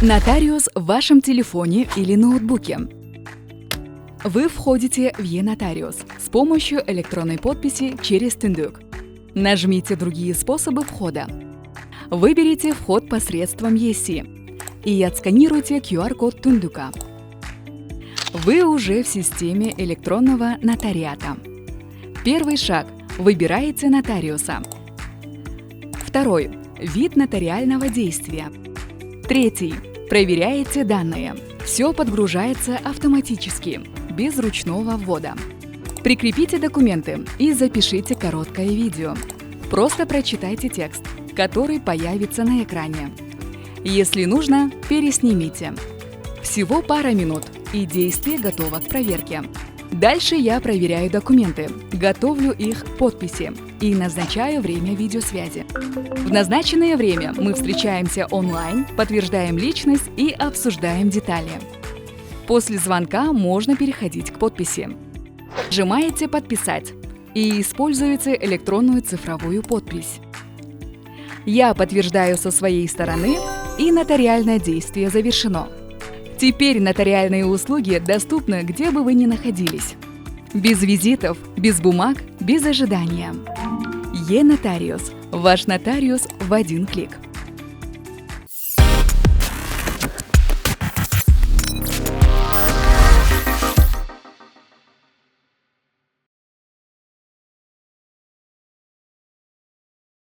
Нотариус в вашем телефоне или ноутбуке. Вы входите в e-Нотариус с помощью электронной подписи через Тындык. Нажмите «Другие способы входа». Выберите вход посредством ЕСИ и отсканируйте QR-код Тындыка. Вы уже в системе электронного нотариата. Первый шаг – выбираете нотариуса. Второй – вид нотариального действия. Третий – проверяете данные. Все подгружается автоматически, без ручного ввода. Прикрепите документы и запишите короткое видео. Просто прочитайте текст, который появится на экране. Если нужно, переснимите. Всего пара минут, и действие готово к проверке. Дальше я проверяю документы, готовлю их к подписи и назначаю время видеосвязи. В назначенное время мы встречаемся онлайн, подтверждаем личность и обсуждаем детали. После звонка можно переходить к подписи. Нажимаете «Подписать» и используете электронную цифровую подпись. Я подтверждаю со своей стороны, и нотариальное действие завершено. Теперь нотариальные услуги доступны, где бы вы ни находились. Без визитов, без бумаг, без ожидания. e-Нотариус. Ваш нотариус в один клик.